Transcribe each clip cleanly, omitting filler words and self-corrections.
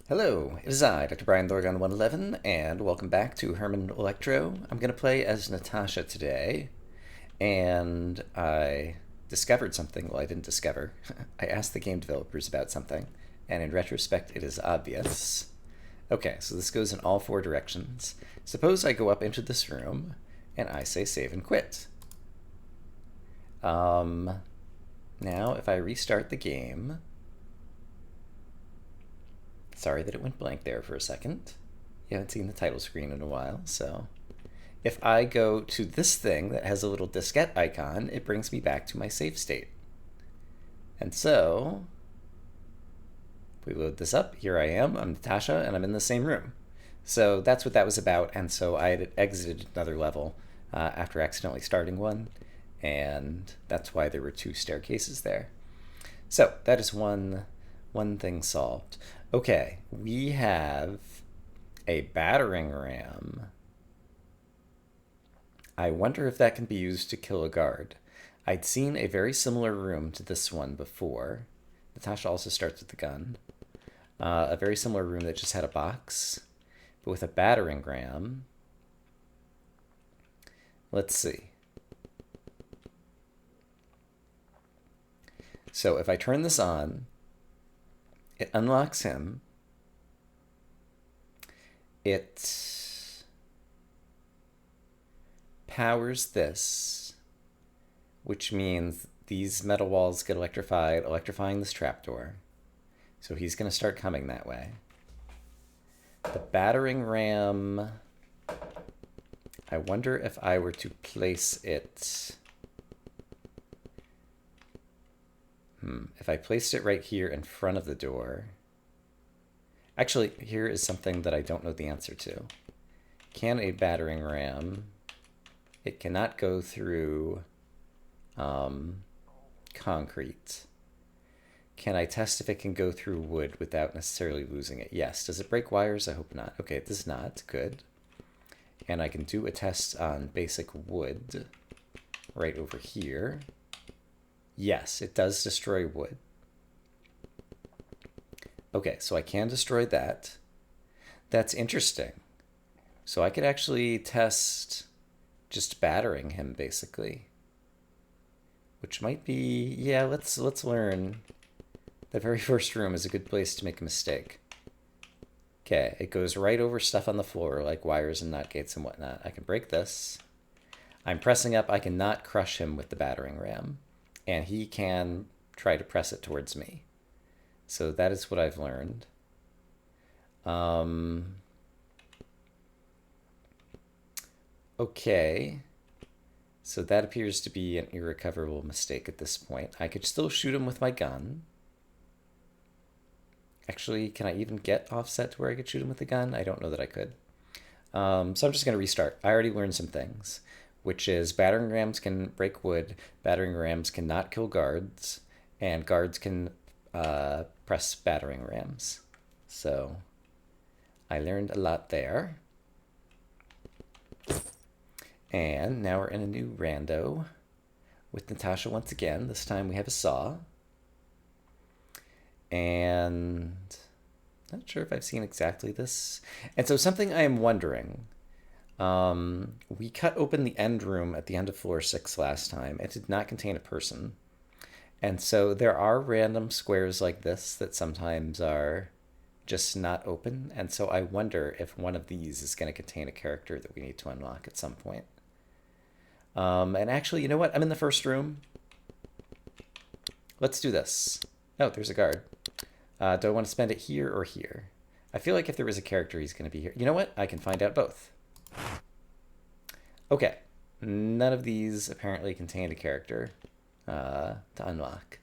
Hello, it is I, Dr. Brian Lorgon 111, and welcome back to Herman Electro. I'm going to play as Natasha today, and I discovered something. Well, I didn't discover. I asked the game developers about something, and in retrospect, it is obvious. Okay, so this goes in all four directions. Suppose I go up into this room, and I say save and quit. Um, Now, if I restart the game, sorry that it went blank there for a second. You haven't seen the title screen in a while, so if I go to this thing that has a little diskette icon, it brings me back to my save state. And so, if we load this up, here I am, I'm Natasha, and I'm in the same room. So that's what that was about, and so I had exited another level after accidentally starting one, and that's why there were two staircases there. So that is one thing solved. Okay, we have a battering ram. I wonder if that can be used to kill a guard. I'd seen a very similar room to this one before. Natasha also starts with the gun. A very similar room that just had a box, but with a battering ram. Let's see. So if I turn this on, it unlocks him. It powers this, which means these metal walls get electrified, electrifying this trapdoor. So he's going to start coming that way. The battering ram, I wonder if I were to place it... If I placed it right here in front of the door... Actually, here is something that I don't know the answer to. Can a battering ram... It cannot go through concrete. Can I test if it can go through wood without necessarily losing it? Yes. Does it break wires? I hope not. Okay, it does not. Good. And I can do a test on basic wood right over here. Yes, it does destroy wood. Okay, so I can destroy that. That's interesting. So I could actually test just battering him, basically. Which might be... Yeah, let's learn. The very first room is a good place to make a mistake. Okay, it goes right over stuff on the floor, like wires and nut gates and whatnot. I can break this. I'm pressing up. I cannot crush him with the battering ram. And he can try to press it towards me. So that is what I've learned. Okay. So that appears to be an irrecoverable mistake at this point. I could still shoot him with my gun. Actually, can I even get offset to where I could shoot him with a gun? I don't know that I could. So I'm just going to restart. I already learned some things, which is battering rams can break wood, battering rams cannot kill guards, and guards can press battering rams. So I learned a lot there. And now we're in a new rando with Natasha once again. This time we have a saw. And not sure if I've seen exactly this. And so something I am wondering, we cut open the end room at the end of floor 6 last time. It did not contain a person. And so there are random squares like this that sometimes are just not open. And so I wonder if one of these is going to contain a character that we need to unlock at some point. And actually, you know what? I'm in the first room. Let's do this. Oh, there's a guard. Do I want to spend it here or here? I feel like if there was a character, he's going to be here. You know what? I can find out both. Okay. None of these apparently contained a character to unlock.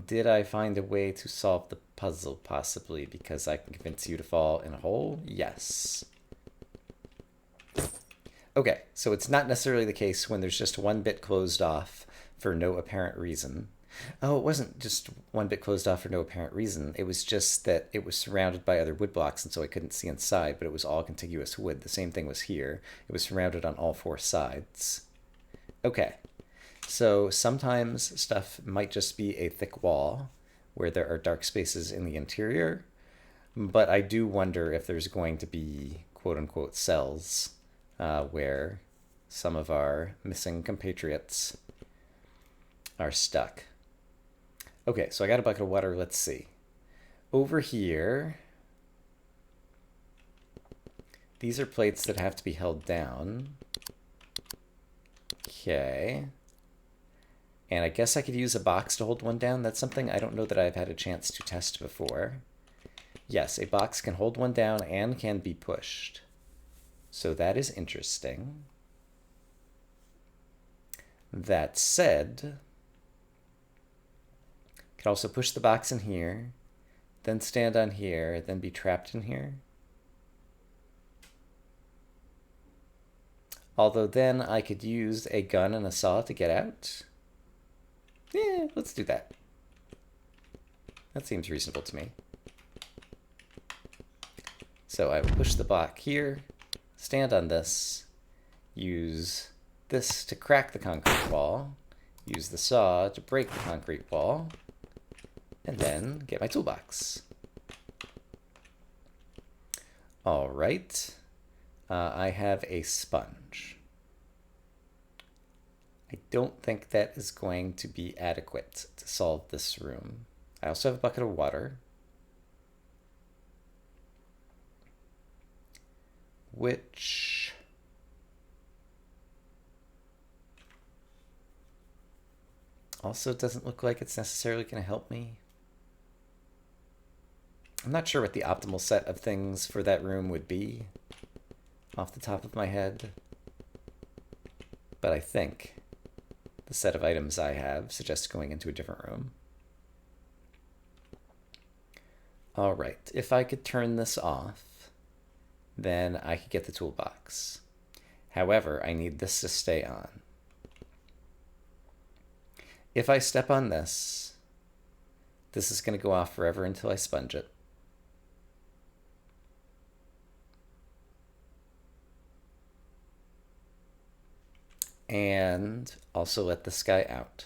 Did I find a way to solve the puzzle, possibly? Because I can convince you to fall in a hole? Yes. Okay, so it's not necessarily the case when there's just one bit closed off for no apparent reason. Oh, it wasn't just one bit closed off for no apparent reason. It was just that it was surrounded by other wood blocks, and so I couldn't see inside, but it was all contiguous wood. The same thing was here. It was surrounded on all four sides. Okay, so sometimes stuff might just be a thick wall where there are dark spaces in the interior. But I do wonder if there's going to be quote-unquote cells where some of our missing compatriots are stuck. Okay, so I got a bucket of water. Let's see. Over here, these are plates that have to be held down. Okay. And I guess I could use a box to hold one down. That's something I don't know that I've had a chance to test before. Yes, a box can hold one down and can be pushed. So that is interesting. That said, I could also push the box in here, then stand on here, then be trapped in here. Although then I could use a gun and a saw to get out. Yeah, let's do that. That seems reasonable to me. So I will push the block here, stand on this, use this to crack the concrete wall, use the saw to break the concrete wall, and then get my toolbox. All right. I have a sponge. I don't think that is going to be adequate to solve this room. I also have a bucket of water, which also doesn't look like it's necessarily going to help me. I'm not sure what the optimal set of things for that room would be off the top of my head, but I think the set of items I have suggests going into a different room. All right, if I could turn this off, then I could get the toolbox. However, I need this to stay on. If I step on this, this is going to go off forever until I sponge it. And also let this guy out.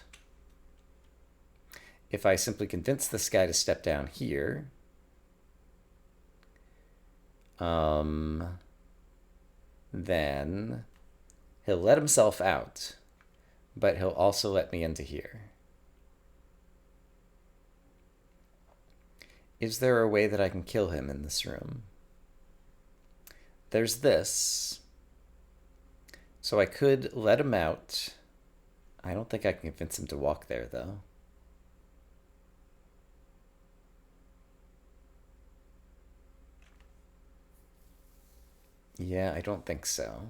If I simply convince this guy to step down here, then he'll let himself out, but he'll also let me into here. Is there a way that I can kill him in this room? There's this. So I could let him out. I don't think I can convince him to walk there, though. Yeah, I don't think so.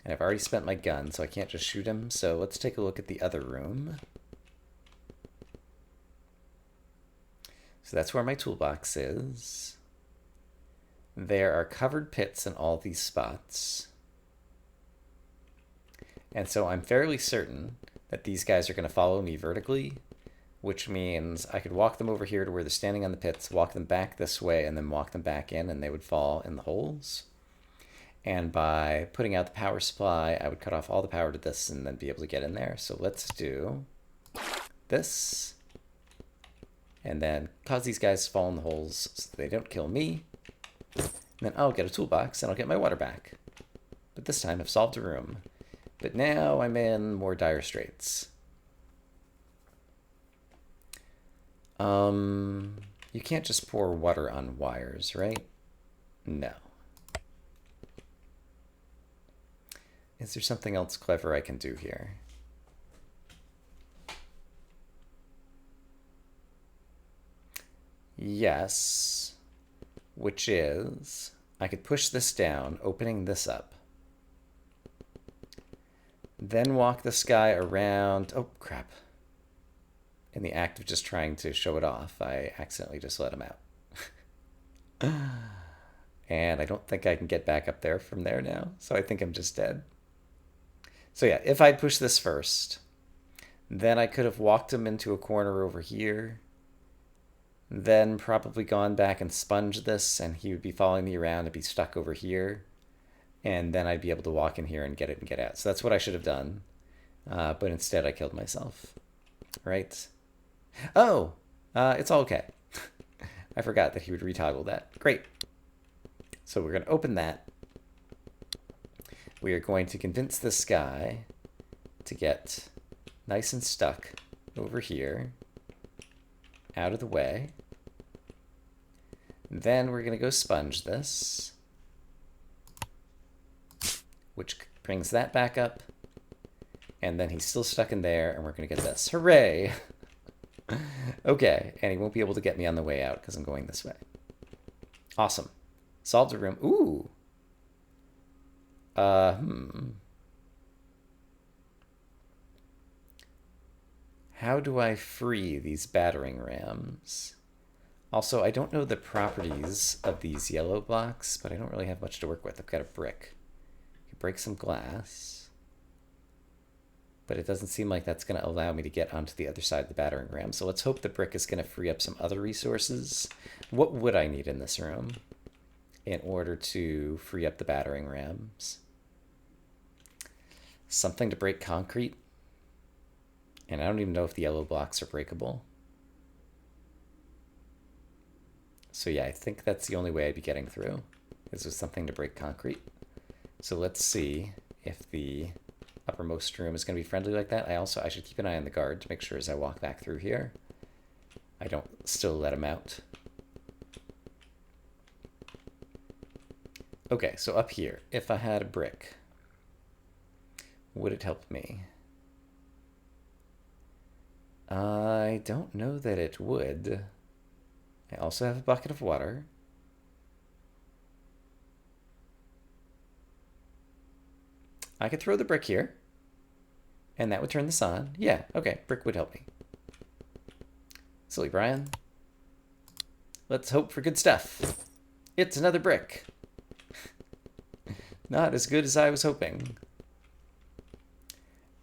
And I've already spent my gun, so I can't just shoot him. So let's take a look at the other room. So that's where my toolbox is. There are covered pits in all these spots. And so I'm fairly certain that these guys are going to follow me vertically, which means I could walk them over here to where they're standing on the pits, walk them back this way, and then walk them back in, and they would fall in the holes. And by putting out the power supply, I would cut off all the power to this and then be able to get in there. So let's do this. And then cause these guys to fall in the holes so they don't kill me. And then I'll get a toolbox and I'll get my water back. But this time I've solved a room. But now I'm in more dire straits. You can't just pour water on wires, right? No. Is there something else clever I can do here? Yes, which is I could push this down, opening this up. Then walk this guy around. Oh, crap. In the act of just trying to show it off, I accidentally just let him out. And I don't think I can get back up there from there now, so I think I'm just dead. So yeah, if I'd pushed this first, then I could have walked him into a corner over here, then probably gone back and sponged this, and he would be following me around and be stuck over here. And then I'd be able to walk in here and get it and get out. So that's what I should have done. But instead I killed myself. Right? Oh, it's all okay. I forgot that he would retoggle that. Great. So we're going to open that. We are going to convince this guy to get nice and stuck over here, out of the way. Then we're going to go sponge this, which brings that back up. And then he's still stuck in there, and we're going to get this. Hooray! Okay, and he won't be able to get me on the way out because I'm going this way. Awesome. Solved a room. Ooh. How do I free these battering rams? Also, I don't know the properties of these yellow blocks, but I don't really have much to work with. I've got a brick. I can break some glass, but it doesn't seem like that's going to allow me to get onto the other side of the battering ram. So let's hope the brick is going to free up some other resources. What would I need in this room in order to free up the battering rams? Something to break concrete. And I don't even know if the yellow blocks are breakable. So yeah, I think that's the only way I'd be getting through, is with something to break concrete. So let's see if the uppermost room is going to be friendly like that. I should keep an eye on the guard to make sure as I walk back through here, I don't still let him out. Okay, so up here, if I had a brick, would it help me? I don't know that it would. I also have a bucket of water. I could throw the brick here, and that would turn this on. Yeah, okay, brick would help me. Silly Brian. Let's hope for good stuff. It's another brick. Not as good as I was hoping.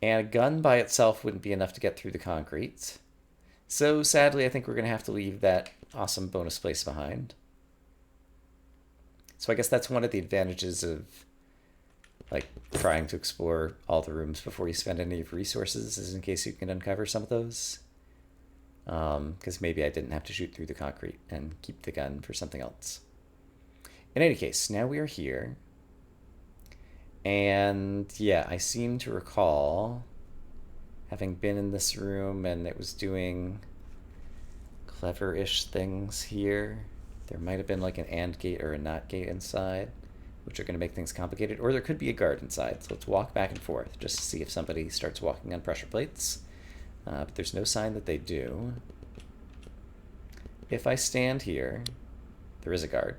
And a gun by itself wouldn't be enough to get through the concrete. So sadly, I think we're going to have to leave that awesome bonus place behind. So I guess that's one of the advantages of like trying to explore all the rooms before you spend any of your resources, is in case you can uncover some of those. Because maybe I didn't have to shoot through the concrete and keep the gun for something else. In any case, now we are here. And yeah, I seem to recall having been in this room and it was doing clever-ish things here. There might have been like an AND gate or a NOT gate inside, which are going to make things complicated. Or there could be a guard inside. So let's walk back and forth just to see if somebody starts walking on pressure plates. But there's no sign that they do. If I stand here, there is a guard.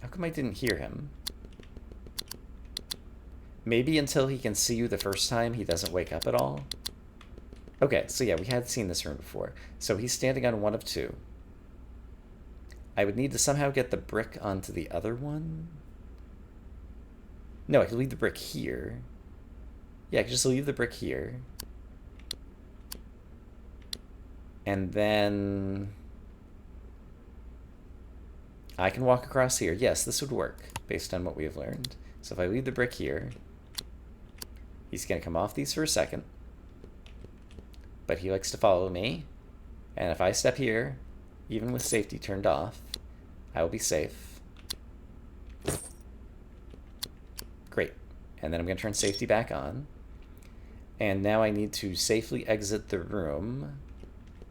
How come I didn't hear him? Maybe until he can see you the first time, he doesn't wake up at all. Okay, so yeah, we had seen this room before. So he's standing on one of two. I would need to somehow get the brick onto the other one. No, I could leave the brick here. Yeah, I could just leave the brick here. And then I can walk across here. Yes, this would work based on what we have learned. So if I leave the brick here, he's going to come off these for a second. But he likes to follow me. And if I step here, even with safety turned off, I will be safe. Great. And then I'm going to turn safety back on. And now I need to safely exit the room,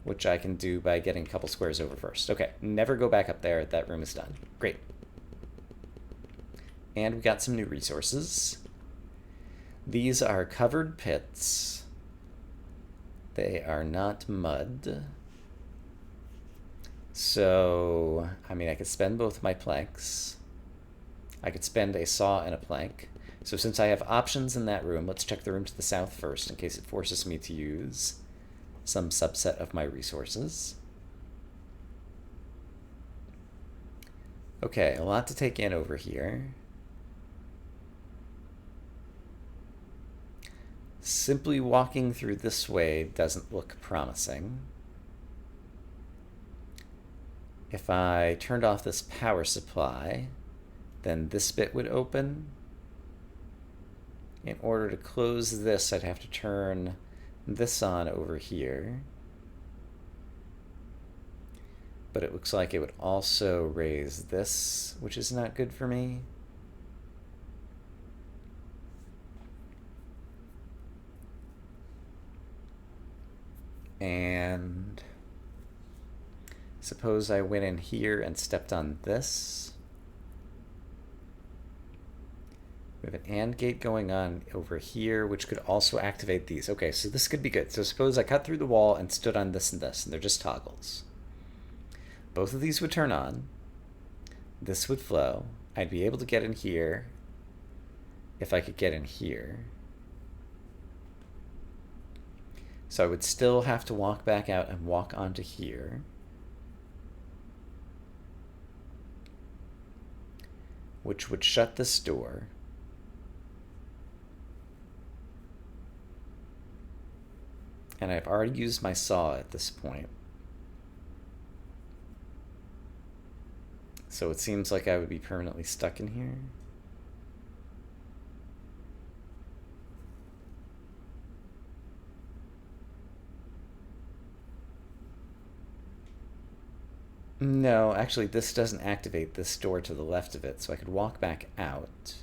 which I can do by getting a couple squares over first. Okay, never go back up there. That room is done. Great. And we got some new resources. These are covered pits. They are not mud. So, I mean, I could spend both my planks. I could spend a saw and a plank. So since I have options in that room, let's check the room to the south first in case it forces me to use some subset of my resources. Okay, a lot to take in over here. Simply walking through this way doesn't look promising. If I turned off this power supply, then this bit would open. In order to close this, I'd have to turn this on over here. but it looks like it would also raise this, which is not good for me. And suppose I went in here and stepped on this. We have an AND gate going on over here, which could also activate these. Okay, so this could be good. So suppose I cut through the wall and stood on this, and they're just toggles. Both of these would turn on. This would flow. I'd be able to get in here if I could get in here. So I would still have to walk back out and walk onto here. Which would shut this door. And I've already used my saw at this point. So it seems like I would be permanently stuck in here. No, actually this doesn't activate this door to the left of it, so I could walk back out.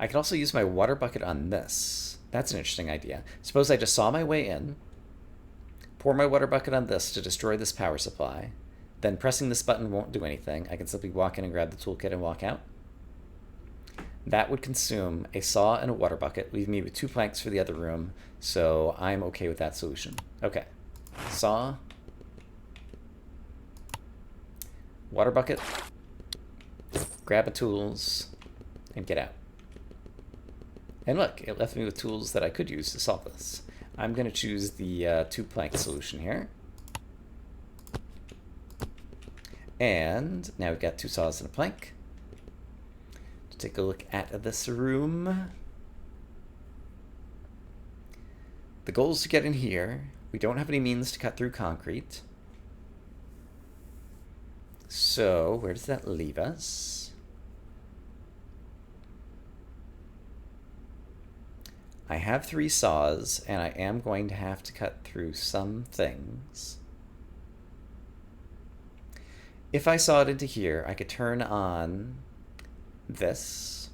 I could also use my water bucket on this. That's an interesting idea. Suppose I just saw my way in, pour my water bucket on this to destroy this power supply, then pressing this button won't do anything. I can simply walk in and grab the toolkit and walk out. That would consume a saw and a water bucket, leave me with 2 planks for the other room, so I'm okay with that solution. Okay, saw, water bucket, grab the tools, and get out. And look, it left me with tools that I could use to solve this. I'm going to choose the 2-plank solution here. And now we've got 2 saws and a plank. To take a look at this room. The goal is to get in here. We don't have any means to cut through concrete. So where does that leave us? I have 3 saws, and I am going to have to cut through some things. If I sawed into here, I could turn on this.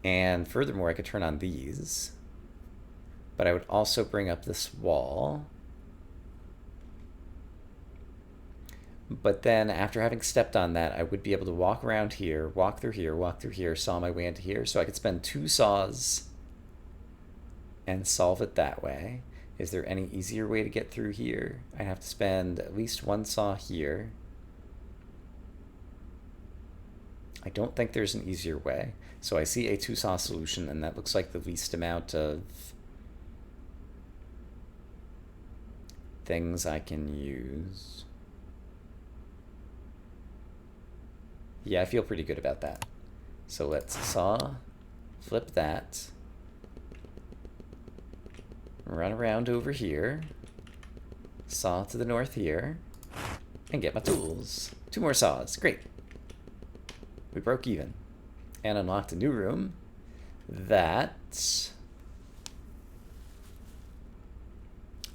And furthermore, I could turn on these. But I would also bring up this wall. But then, after having stepped on that, I would be able to walk around here, walk through here, saw my way into here. So I could spend 2 saws and solve it that way. Is there any easier way to get through here? I'd have to spend at least 1 saw here. I don't think there's an easier way. So I see a 2 saw solution, and that looks like the least amount of things I can use. Yeah, I feel pretty good about that. So let's saw, flip that, run around over here, saw to the north here, and get my tools. 2 more saws. Great. We broke even and unlocked a new room that...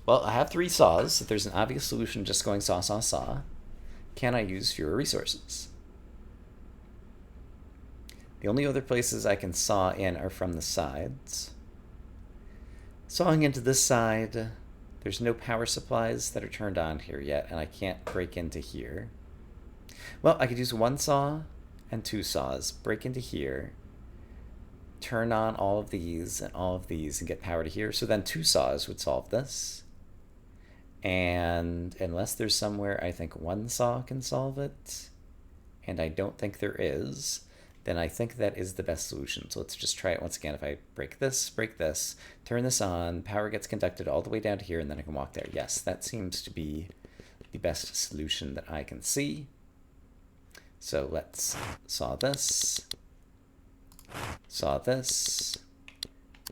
Well, I have 3 saws, so there's an obvious solution just going saw, saw, saw. Can I use fewer resources? The only other places I can saw in are from the sides. Sawing into this side, there's no power supplies that are turned on here yet, and I can't break into here. Well, I could use 1 saw and 2 saws, break into here, turn on all of these and get power to here. So then 2 saws would solve this. And unless there's somewhere I think 1 saw can solve it, and I don't think there is, then I think that is the best solution. So let's just try it once again. If I break this, turn this on, power gets conducted all the way down to here, and then I can walk there. Yes, that seems to be the best solution that I can see. So let's saw this,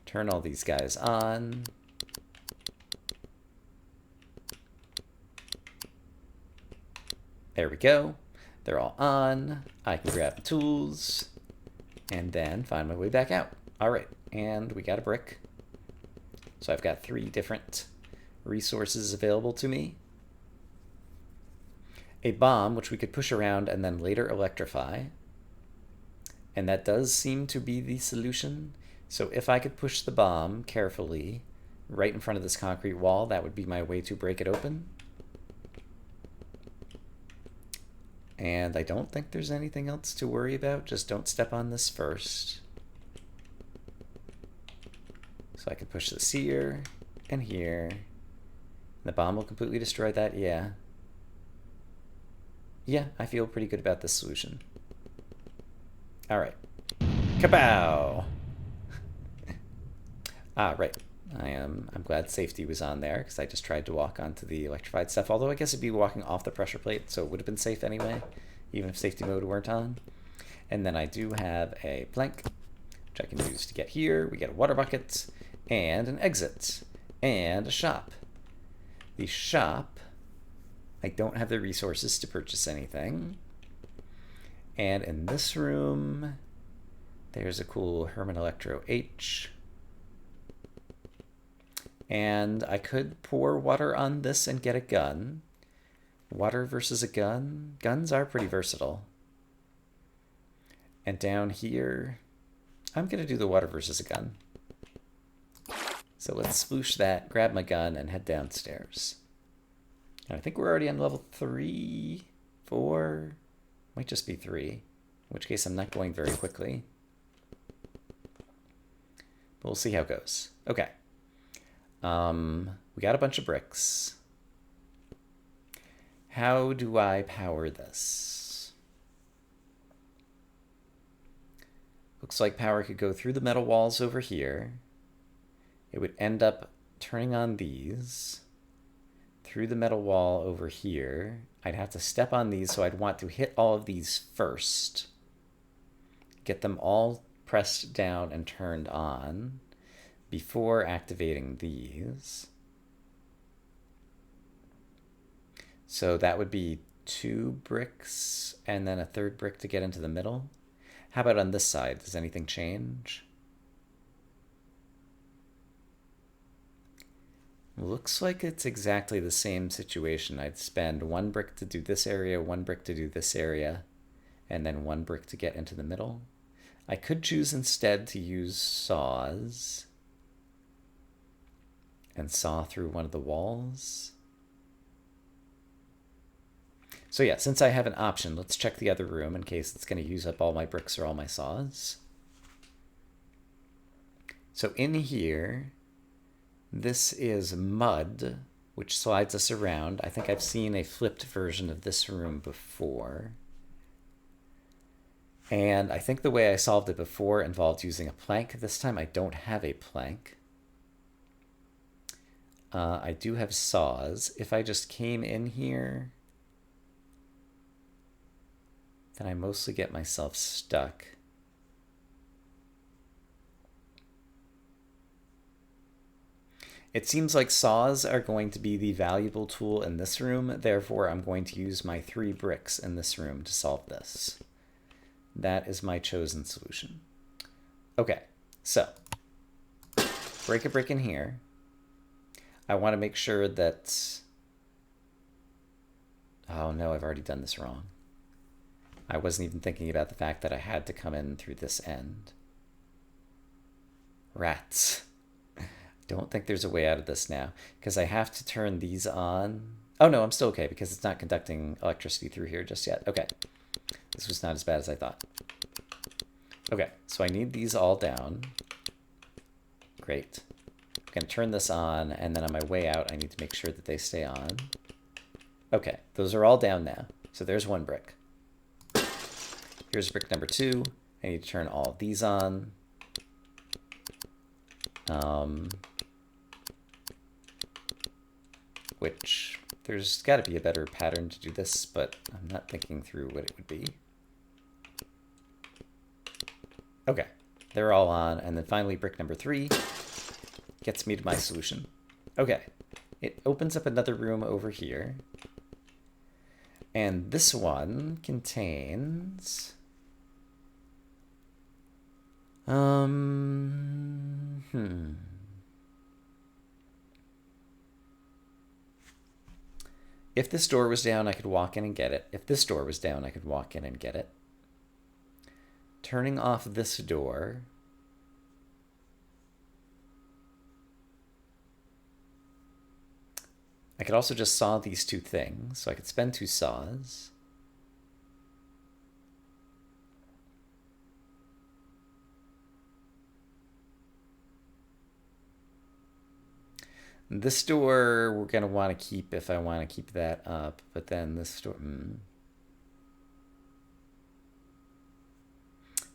turn all these guys on. There we go. They're all on. I can grab the tools and then find my way back out. All right, and we got a brick. So I've got 3 different resources available to me. A bomb, which we could push around and then later electrify. And that does seem to be the solution. So if I could push the bomb carefully right in front of this concrete wall, that would be my way to break it open. And I don't think there's anything else to worry about. Just don't step on this first. So I can push this here and here. The bomb will completely destroy that, yeah. Yeah, I feel pretty good about this solution. All right. Kabow! Right. I'm glad safety was on there, because I just tried to walk onto the electrified stuff. Although I guess it'd be walking off the pressure plate, so it would have been safe anyway, even if safety mode weren't on. And then I do have a plank, which I can use to get here. We get a water bucket, and an exit, and a shop. The shop, I don't have the resources to purchase anything. And in this room, there's a cool Herman Electro H. And I could pour water on this and get a gun. Water versus a gun. Guns are pretty versatile. And down here, I'm going to do the water versus a gun. So let's sploosh that, grab my gun, and head downstairs. And I think we're already on level 3, 4, might just be 3, in which case I'm not going very quickly. But we'll see how it goes. Okay. We got a bunch of bricks. How do I power this? Looks like power could go through the metal walls over here. It would end up turning on these through the metal wall over here. I'd have to step on these, so I'd want to hit all of these first. Get them all pressed down and turned on before activating these. So that would be 2 bricks and then a 3rd brick to get into the middle. How about on this side? Does anything change? Looks like it's exactly the same situation. I'd spend 1 brick to do this area, 1 brick to do this area, and then 1 brick to get into the middle. I could choose instead to use saws and saw through one of the walls. So yeah, since I have an option, let's check the other room in case it's going to use up all my bricks or all my saws. So in here, this is mud, which slides us around. I think I've seen a flipped version of this room before. And I think the way I solved it before involved using a plank. This time I don't have a plank. I do have saws. If I just came in here, then I mostly get myself stuck. It seems like saws are going to be the valuable tool in this room. Therefore, I'm going to use my 3 bricks in this room to solve this. That is my chosen solution. Okay, so break a brick in here. I want to make sure that... Oh no, I've already done this wrong. I wasn't even thinking about the fact that I had to come in through this end. Rats. Don't think there's a way out of this now, because I have to turn these on. Oh no, I'm still okay, because it's not conducting electricity through here just yet. Okay. This was not as bad as I thought. Okay, so I need these all down. Great. I'm going to turn this on, and then on my way out, I need to make sure that they stay on. Okay, those are all down now. So there's 1 brick. Here's brick number 2. I need to turn all of these on. Which, there's got to be a better pattern to do this, but I'm not thinking through what it would be. Okay, they're all on, and then finally brick number 3 gets me to my solution. Okay, it opens up another room over here. And this one contains... If this door was down, I could walk in and get it. If this door was down, I could walk in and get it. Turning off this door... I could also just saw these two things, so I could spend 2 saws. This door we're going to want to keep if I want to keep that up, but then this door...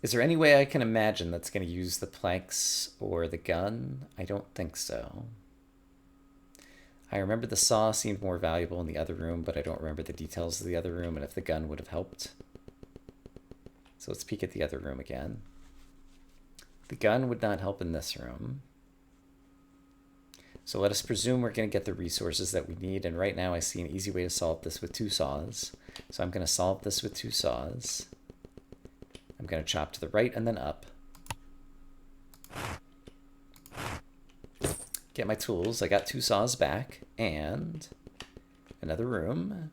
Is there any way I can imagine that's going to use the planks or the gun? I don't think so. I remember the saw seemed more valuable in the other room, but I don't remember the details of the other room and if the gun would have helped. So let's peek at the other room again. The gun would not help in this room. So let us presume we're going to get the resources that we need, and right now I see an easy way to solve this with 2 saws. So I'm going to solve this with 2 saws. I'm going to chop to the right and then up. Get my tools. I got 2 saws back and another room.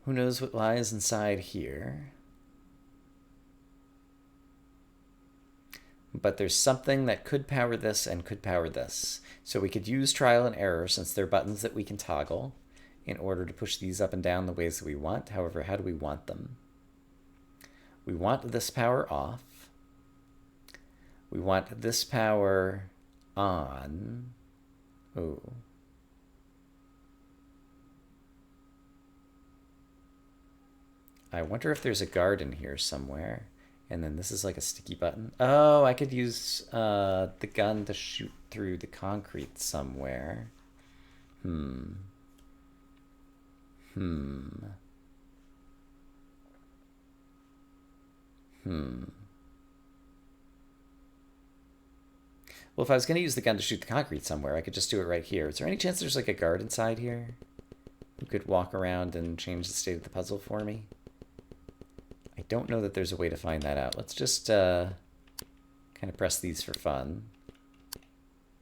Who knows what lies inside here? But there's something that could power this and could power this. So we could use trial and error, since they're buttons that we can toggle, in order to push these up and down the ways that we want. However, how do we want them? We want this power off. We want this power on. Oh. I wonder if there's a guard in here somewhere. And then this is like a sticky button. Oh, I could use the gun to shoot through the concrete somewhere. Well, if I was going to use the gun to shoot the concrete somewhere, I could just do it right here. Is there any chance there's like a guard inside here who could walk around and change the state of the puzzle for me? I don't know that there's a way to find that out. Let's just kind of press these for fun.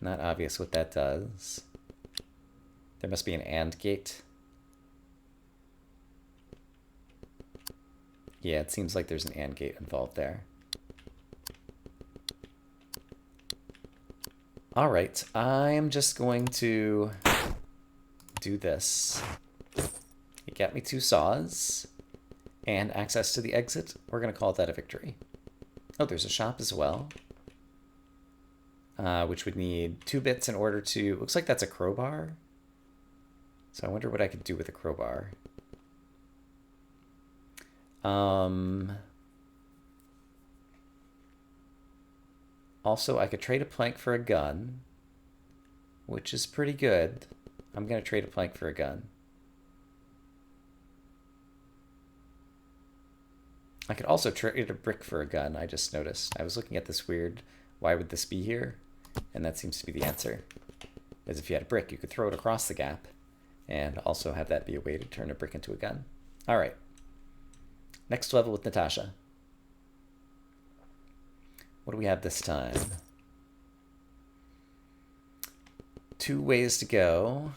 Not obvious what that does. There must be an AND gate. Yeah, it seems like there's an AND gate involved there. All right, I'm just going to do this. You got me 2 saws and access to the exit. We're going to call that a victory. Oh, there's a shop as well, which would need 2 bits in order to... Looks like that's a crowbar. So I wonder what I could do with a crowbar. Also, I could trade a plank for a gun, which is pretty good. I'm going to trade a plank for a gun. I could also trade a brick for a gun, I just noticed. I was looking at this weird, why would this be here? And that seems to be the answer. As if you had a brick, you could throw it across the gap and also have that be a way to turn a brick into a gun. All right. Next level with Natasha. What do we have this time? 2 ways to go.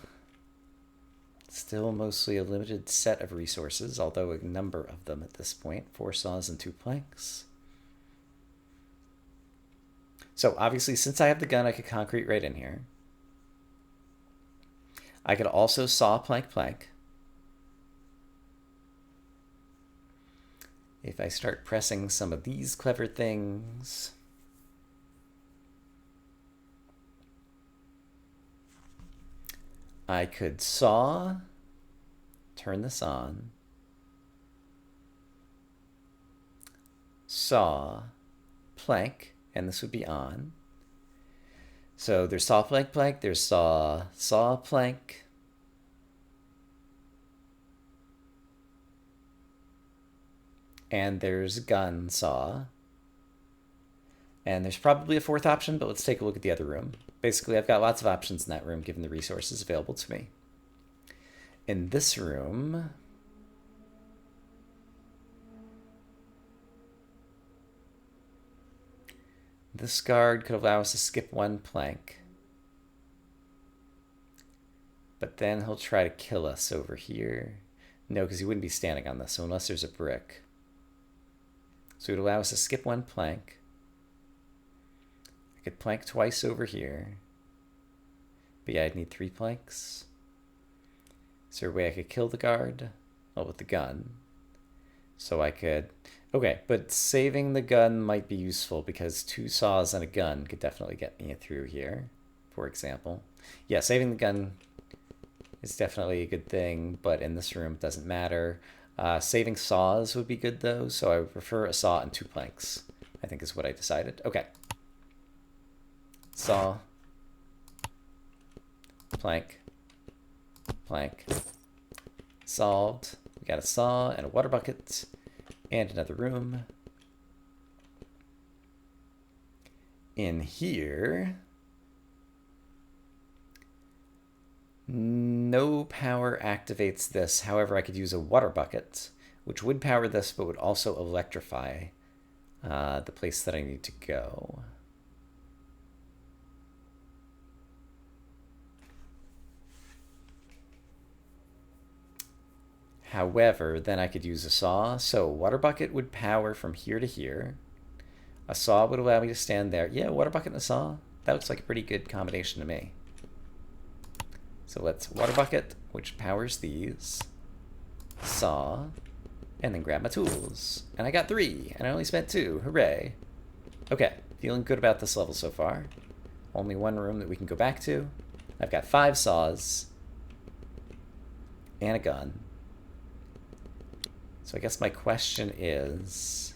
Still mostly a limited set of resources, although a number of them at this point. 4 saws and 2 planks. So obviously, since I have the gun, I could concrete right in here. I could also saw plank. If I start pressing some of these clever things... I could saw, turn this on, saw, plank, and this would be on. So there's saw, plank, there's saw, plank. And there's gun, saw. And there's probably a 4th option, but let's take a look at the other room. Basically, I've got lots of options in that room given the resources available to me. in this room, this guard could allow us to skip one plank. But then he'll try to kill us over here. No, because he wouldn't be standing on this, so unless there's a brick. So it would allow us to skip one plank. I could plank twice over here. But yeah, I'd need 3 planks. Is there a way I could kill the guard? Oh, with the gun. So I could... Okay, but saving the gun might be useful because 2 saws and a gun could definitely get me through here, for example. Yeah, saving the gun is definitely a good thing, but in this room it doesn't matter. Saving saws would be good though, so I would prefer a saw and 2 planks, I think is what I decided. Okay. Saw. Plank. Plank. Solved. We got a saw and a water bucket and another room. In here, no power activates this. However, I could use a water bucket, which would power this, but would also electrify the place that I need to go. However, then I could use a saw. So water bucket would power from here to here. A saw would allow me to stand there. Yeah, water bucket and a saw. That looks like a pretty good combination to me. So let's water bucket, which powers these. Saw. And then grab my tools. And I got 3, and I only spent 2. Hooray. Okay, feeling good about this level so far. Only 1 room that we can go back to. I've got 5 saws. And a gun. So I guess my question is,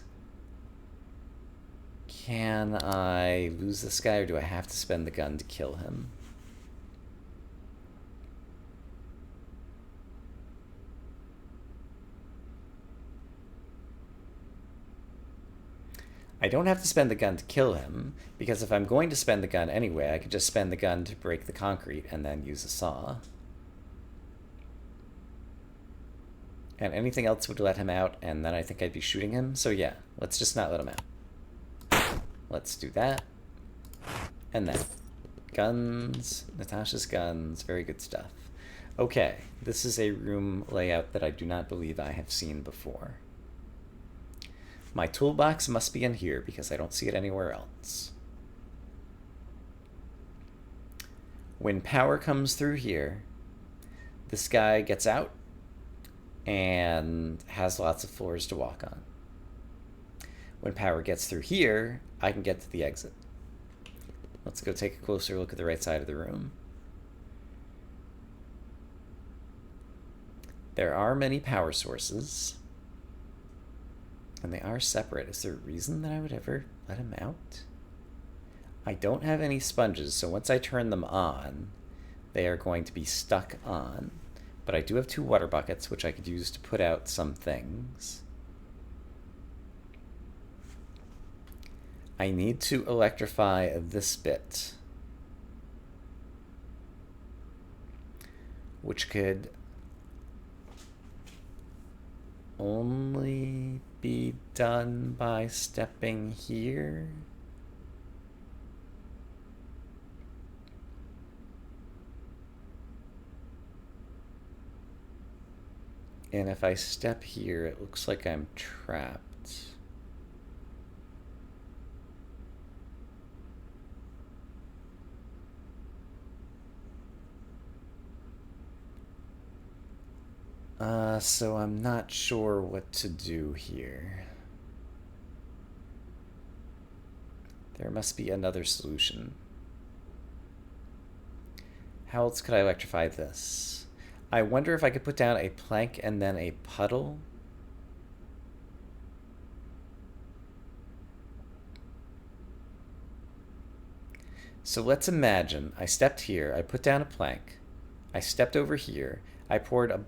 can I lose this guy or do I have to spend the gun to kill him? I don't have to spend the gun to kill him, because if I'm going to spend the gun anyway, I could just spend the gun to break the concrete and then use a saw. And anything else would let him out, and then I think I'd be shooting him. So yeah, let's just not let him out. Let's do that. And that. Guns. Natasha's guns. Very good stuff. Okay, this is a room layout that I do not believe I have seen before. My toolbox must be in here because I don't see it anywhere else. When power comes through here, this guy gets out and has lots of floors to walk on. When power gets through here, I can get to the exit. Let's go take a closer look at the right side of the room. There are many power sources, and they are separate. Is there a reason that I would ever let him out? I don't have any sponges, so once I turn them on, they are going to be stuck on. But I do have 2 water buckets, which I could use to put out some things. I need to electrify this bit, which could only be done by stepping here. And if I step here, it looks like I'm trapped. So I'm not sure what to do here. There must be another solution. How else could I electrify this? I wonder if I could put down a plank and then a puddle. So let's imagine I stepped here, I put down a plank, I stepped over here, I poured a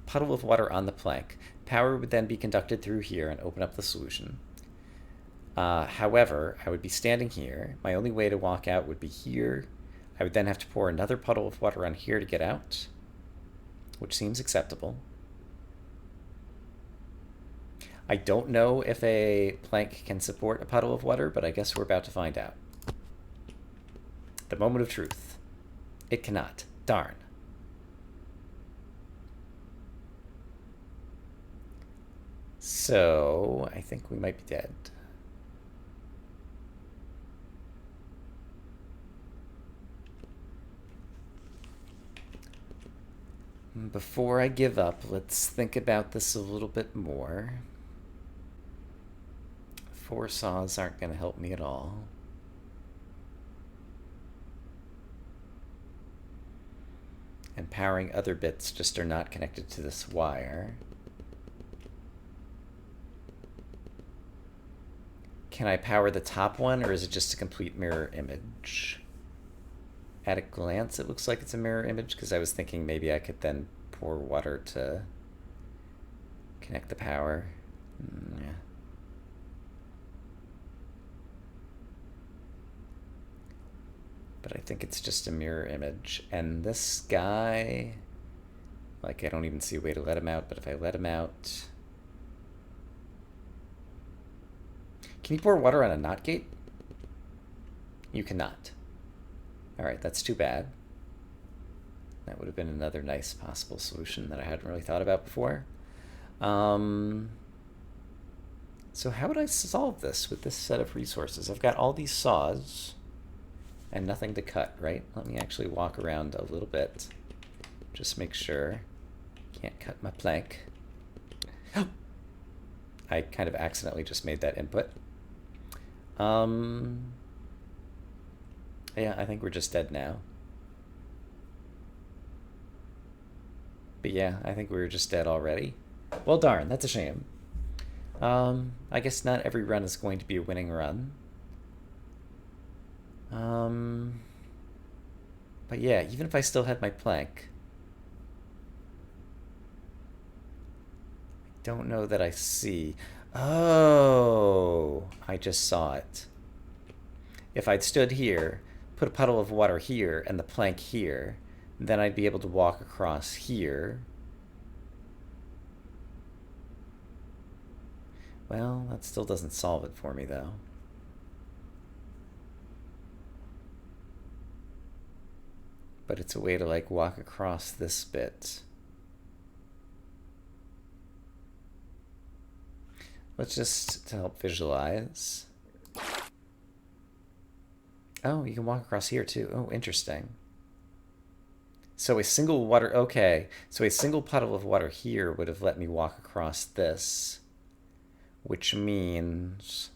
puddle of water on the plank. Power would then be conducted through here and open up the solution. However, I would be standing here. My only way to walk out would be here. I would then have to pour another puddle of water on here to get out. which seems acceptable. I don't know if a plank can support a puddle of water, but I guess we're about to find out. The moment of truth. It cannot. Darn. So, I think we might be dead. Before I give up, let's think about this a little bit more. 4 saws aren't going to help me at all. And powering other bits just are not connected to this wire. Can I power the top one, or is it just a complete mirror image? At a glance, it looks like it's a mirror image, because I was thinking maybe I could then pour water to connect the power. Yeah. But I think it's just a mirror image. And this guy, like, I don't even see a way to let him out, but if I let him out... Can you pour water on a NOT gate? You cannot. Alright, that's too bad. That would have been another nice possible solution that I hadn't really thought about before. So how would I solve this with this set of resources? I've got all these saws and nothing to cut, right? Let me actually walk around a little bit. Just make sure. Can't cut my plank. I kind of accidentally just made that input. Yeah, I think we're just dead now. But yeah, I think we were just dead already. Well, darn, that's a shame. I guess not every run is going to be a winning run. But yeah, even if I still had my plank, I don't know that I see. Oh, I just saw it. If I'd stood here, put a puddle of water here and the plank here, then I'd be able to walk across here. Well, that still doesn't solve it for me, though. But it's a way to, like, walk across this bit. Let's just, to help visualize. Oh, you can walk across here, too. Oh, interesting. So a single water, okay. So a single puddle of water here would have let me walk across this. Which means...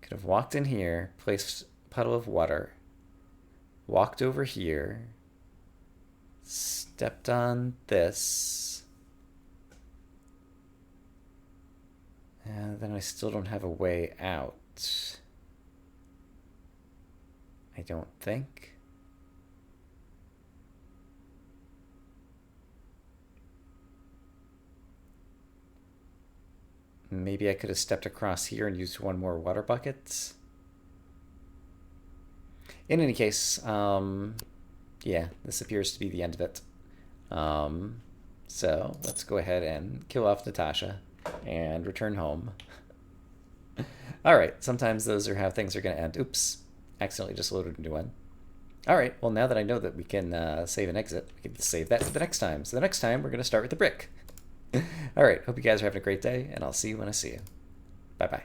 could have walked in here, placed a puddle of water, walked over here, stepped on this, and then I still don't have a way out. I don't think. Maybe I could have stepped across here and used one more water bucket. In any case, yeah, this appears to be the end of it. So let's go ahead and kill off Natasha and return home. All right, sometimes those are how things are going to end. Oops, accidentally just loaded a new one. All right, well, now that I know that we can save and exit, we can save that for the next time. So the next time, we're going to start with the brick. All right, hope you guys are having a great day, and I'll see you when I see you. Bye-bye.